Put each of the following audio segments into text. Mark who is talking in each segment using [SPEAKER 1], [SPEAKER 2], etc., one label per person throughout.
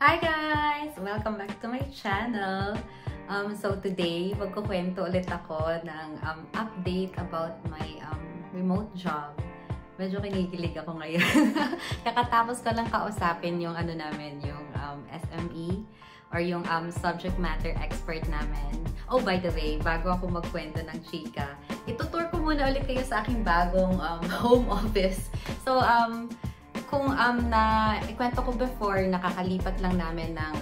[SPEAKER 1] Hi guys! Welcome back to my channel. So today, magkukwento ulit ako ng update about my remote job. Medyo kinikilig ako ngayon. Kakatapos ko lang kausapin yung namin, yung SME or yung subject matter expert namin. Oh, by the way, bago ako magkwento ng chika, itutour ko muna ulit kayo sa aking bagong home office. So, kung ikwento ko before, nakakalipat lang namin ng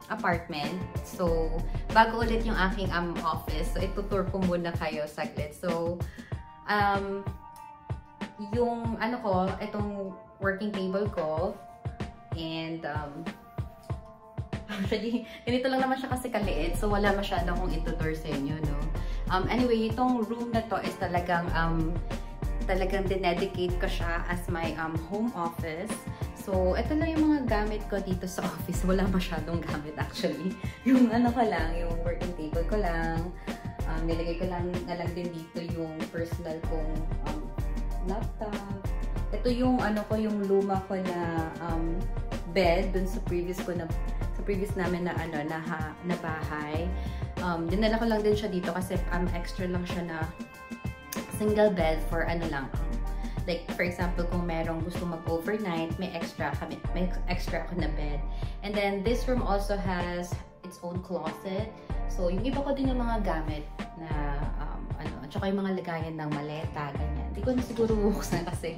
[SPEAKER 1] apartment. So, bago ulit yung aking office. So, itutour ko muna kayo saglit. So, yung itong working table ko. And, actually, ganito lang naman siya kasi kaliit. So, wala masyado akong itutour sa inyo, no? Anyway, itong room na to is talagang dinedicate ko siya as my home office. So, ito lang yung mga gamit ko dito sa office. Wala masyadong gamit actually. Yung ko lang, yung working table ko lang. Nilagay ko lang din dito yung personal kong laptop. Ito yung yung luma ko na bed dun sa previous namin na bahay. Dinala ko lang din siya dito kasi extra lang siya na single bed for like for example kung merong gusto mag-overnight, may extra ako na bed. And then this room also has its own closet. So yung iba ko din yung mga gamit na at saka yung mga lagayan ng maleta, ganyan. Hindi ko na siguro buksan kasi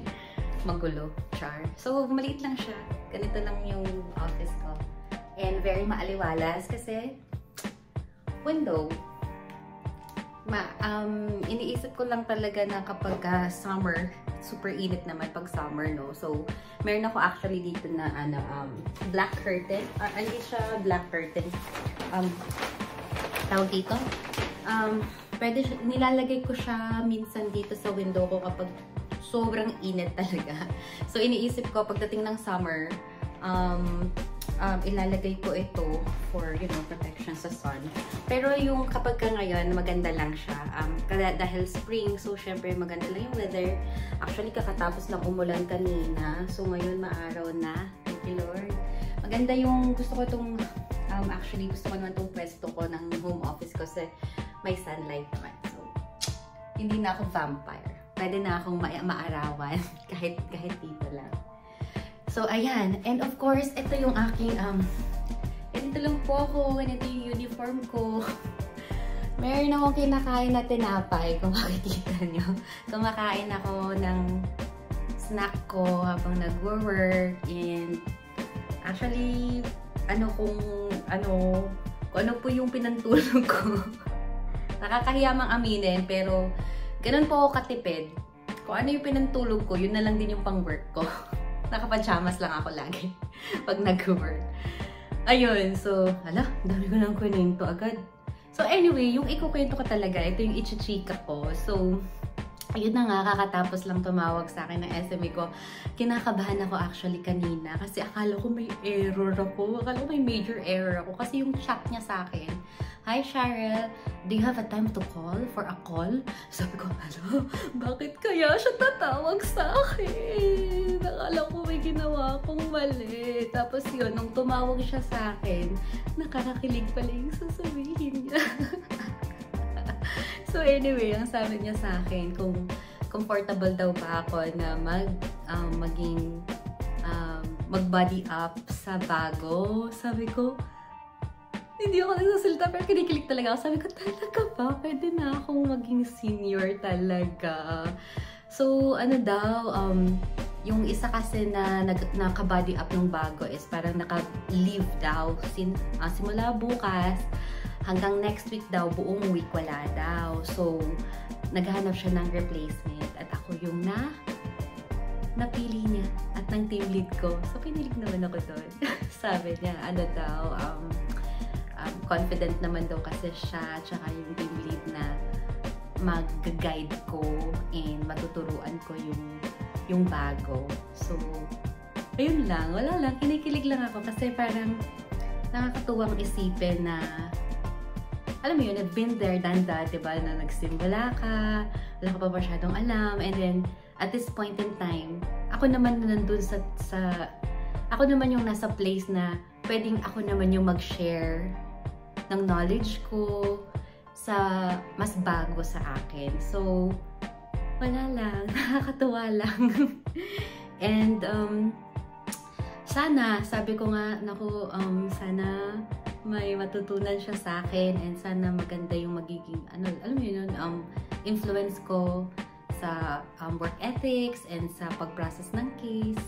[SPEAKER 1] magulo, char. So maliit lang siya. Ganito lang yung office ko. And very maaliwalas kasi window. Iniisip ko lang talaga na kapag summer, super init naman pag summer, no? So, meron ako actually dito na black curtain. Hindi siya black curtain. Tawag dito. Nilalagay ko siya minsan dito sa window ko kapag sobrang init talaga. So, iniisip ko pagdating ng summer, ilalagay ko ito for, protection sa sun. Pero yung kapag ngayon, maganda lang siya. Dahil spring, so syempre maganda lang yung weather. Actually, kakatapos lang umulan kanina. So ngayon, maaraw na. Thank you, Lord. Maganda yung gusto ko itong, actually, gusto ko naman itong pwesto ko ng home office ko kasi may sunlight naman. So, hindi na ako vampire. Pwede na akong maarawan kahit dito lang. So, ayan. And of course, ito yung aking, ganito lang po ako. Ganito yung uniform ko. Meron akong kinakain na tinapay, kung makikita nyo. Kumakain ako ng snack ko habang nag-work. And, actually, kung ano po yung pinantulog ko. Nakakahiya mang aminin, pero ganun po ako katipid. Kung ano yung pinantulog ko, yun na lang din yung pang-work ko. Nakapajamas lang ako lagi pag nag-work. Ayun, so, dami ko nang kwento agad. So anyway, yung ikukwento ko talaga, ito yung ichichika ko. So, ayun na nga, kakatapos lang tumawag sa akin ng SME ko. Kinakabahan ako actually kanina kasi akala ko may error ako. Akala ko may major error ako kasi yung chat niya sa akin, "Hi Cheryl, do you have a time to call for a call?" Sabi ko, bakit kaya siya tatawag sa akin? Akala ko may ginawa akong mali. Tapos yun, nung tumawag siya sa akin, nakakakilig pala yung sasabihin niya. So anyway, ang sabi niya sa akin, kung comfortable daw ba ako na mag-body up sa bago. Sabi ko, hindi ako nagsasalita pero kinikilig talaga ako. Sabi ko, talaga ba? Pwede na akong maging senior talaga. So, yung isa kasi na naka-body up ng bago is parang naka-leave daw. Simula bukas, hanggang next week daw, buong week wala daw. So, naghahanap siya ng replacement. At ako yung napili niya at ng team lead ko. So, pinilig naman ako doon. Sabi niya, confident naman daw kasi siya, tsaka yung team lead na mag-guide ko and matuturuan ko yung bago. So, ayun lang. Wala lang. Kinikilig lang ako kasi parang nakakatuwang isipin na alam mo yun, I've been there, done that, diba? Na nagsimula ka, wala ka pa masyadong alam, and then, at this point in time, ako naman nandun ako naman yung nasa place na pwedeng ako naman yung mag-share ng knowledge ko sa mas bago sa akin. So, wala lang. Nakakatuwa lang. And, sana, sabi ko nga, naku, sana may matutunan siya sa akin and sana maganda yung magiging, alam mo yun, influence ko sa work ethics and sa pag-process ng case.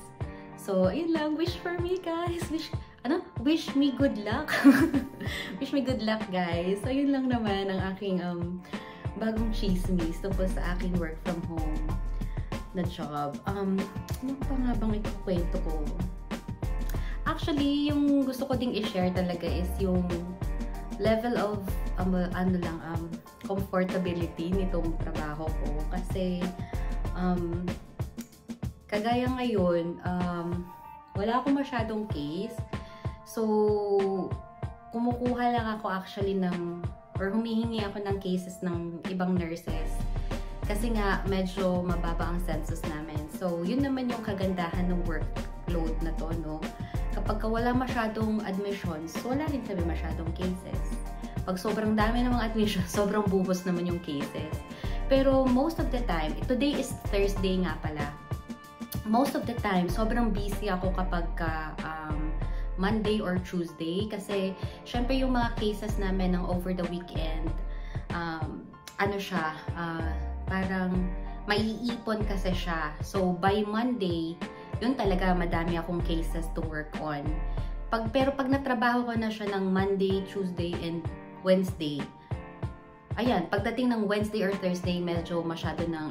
[SPEAKER 1] So, ayun lang. Wish for me, guys. Wish me good luck. Wish me good luck, guys. So, ayun lang naman ang aking bagong chismis tungkol sa aking work from home na job. Ano pa nga bang ikukwento ko? Actually, yung gusto ko ding i-share talaga is yung level of comfortability nitong trabaho ko. Kasi kagaya ngayon, wala akong masyadong case. So, kumukuha lang ako actually or humihingi ako ng cases ng ibang nurses. Kasi nga, medyo mababa ang census namin. So, yun naman yung kagandahan ng workload na to, no? Kapag wala masyadong admissions, wala rin kami masyadong cases. Pag sobrang dami ng mga admissions, sobrang buhos naman yung cases. Pero most of the time, today is Thursday nga pala. Most of the time, sobrang busy ako kapag Monday or Tuesday. Kasi, syempre yung mga cases namin ng over the weekend, parang maiipon kasi siya. So, by Monday, yun talaga madami akong cases to work on. Pero pag natrabaho ko na siya ng Monday, Tuesday, and Wednesday, ayan, pagdating ng Wednesday or Thursday, medyo masyado ng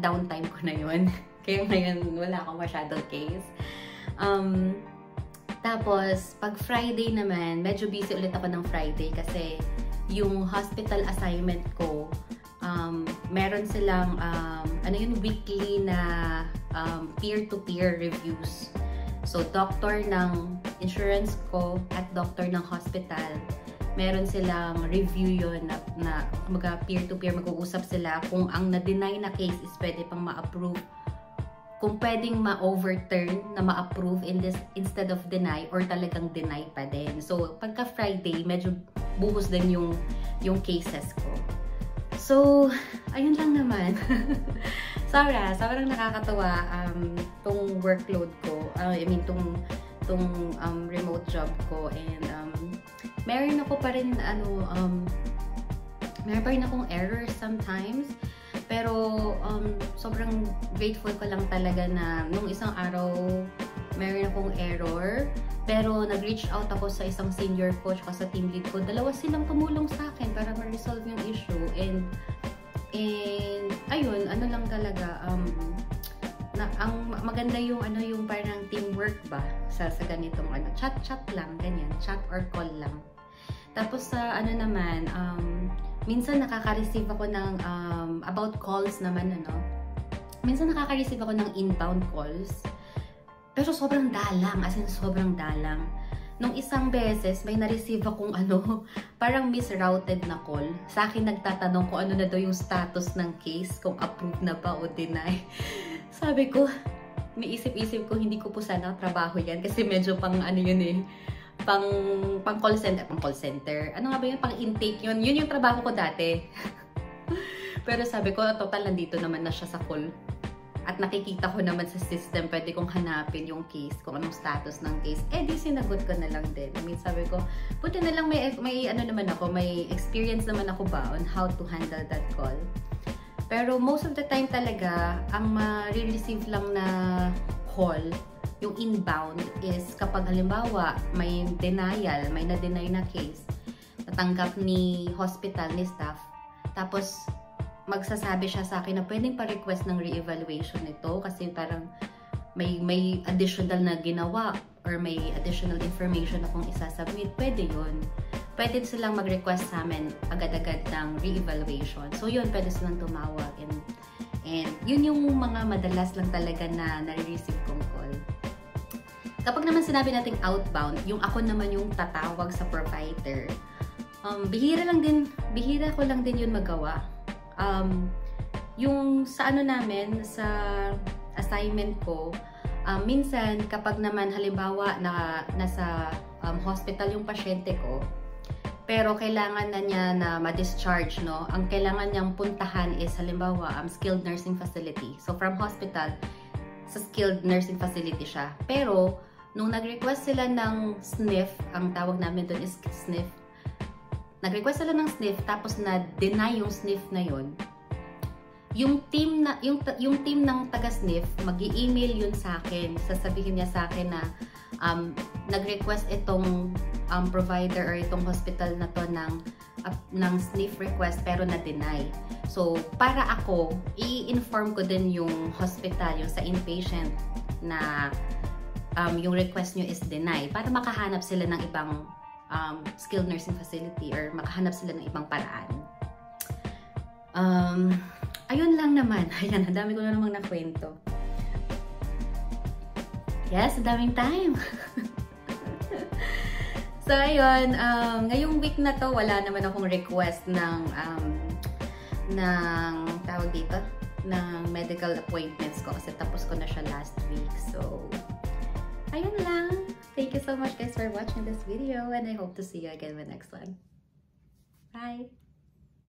[SPEAKER 1] downtime ko na yun. Kaya ngayon, wala akong masyadong case. Tapos, pag Friday naman, medyo busy ulit ako ng Friday kasi yung hospital assignment ko, meron silang weekly na peer-to-peer reviews. So, doctor ng insurance ko at doctor ng hospital, meron silang review yun na peer-to-peer, mag-uusap sila kung ang na-deny na case is pwede pang ma-approve, kung pwedeng ma-overturn na ma-approve instead of deny or talagang deny pa din. So, pagka Friday, medyo buhos din yung cases ko. So, ayun lang naman. Sobrang nakakatawa tong workload ko. Tong remote job ko. And meron ako pa rin meron pa rin akong errors sometimes. Pero sobrang grateful ko lang talaga na nung isang araw meron akong error. Pero nag-reach out ako sa isang senior coach at sa team lead ko. Dalawa silang tumulong sa akin para ma-resolve yung issue. And ayun, lang talaga, ang maganda yung yung parang teamwork ba sa ganitong chat lang, ganyan, chat or call lang. Tapos sa naman, minsan nakaka-receive ako ng about calls naman, minsan nakaka-receive ako ng inbound calls. Pero sobrang dalang, as in sobrang dalang. Nung isang beses, may na-receive akong parang misrouted na call. Sa akin nagtatanong kung ano na daw yung status ng case, kung approved na ba o deny. Sabi ko, niisip-isip ko, hindi ko po sana trabaho yan kasi medyo pang pang call center. Ano nga ba yun? Pang intake yun. Yun yung trabaho ko dati. Pero sabi ko, total nandito naman na siya sa call. At nakikita ko naman sa system, pwede kong hanapin yung case, kung anong status ng case. Di sinagot ko na lang din. Sabi ko, buti na lang may experience naman ako ba on how to handle that call. Pero most of the time talaga, ang ma-receive lang na call, yung inbound is kapag halimbawa, may denial, may na-deny na case, natanggap ni hospital, ni staff, tapos magsasabi siya sa akin na pwedeng pa-request ng re-evaluation nito kasi parang may additional na ginawa or may additional information akong isasubmit, pwede yun. Pwede silang mag-request sa amin agad-agad ng re-evaluation. So yun, pwede silang tumawag. And yun yung mga madalas lang talaga na nare-receive kong call. Kapag naman sinabi nating outbound, yung ako naman yung tatawag sa provider, bihira ko lang din yun magawa. Yung sa namin, sa assignment ko, minsan kapag naman halimbawa na nasa hospital yung pasyente ko, pero kailangan na niya na ma-discharge, no? Ang kailangan niyang puntahan is halimbawa skilled nursing facility. So from hospital sa skilled nursing facility siya. Pero nung nag-request sila ng SNF, ang tawag namin doon is SNF. Nag-request sila ng SNF tapos na-deny yung SNF na yon. Yung team ng taga-SNF, mag-i-email yun sa akin. Sasabihin niya sa akin na nag-request itong provider or itong hospital na to ng SNF request pero na-deny. So, para ako, i-inform ko din yung hospital, yung sa inpatient na yung request nyo is deny para makahanap sila ng ibang skilled nursing facility or makahanap sila ng ibang paraan. Ayun lang naman. Ayan, ang dami ko na namang nakwento. Yes, ang daming time. So, ayun. Ngayong week na to, wala naman akong request ng tawag dito, ng medical appointments ko kasi tapos ko na siya last week. So, ayun lang. Thank you so much guys for watching this video and I hope to see you again in the next one. Bye!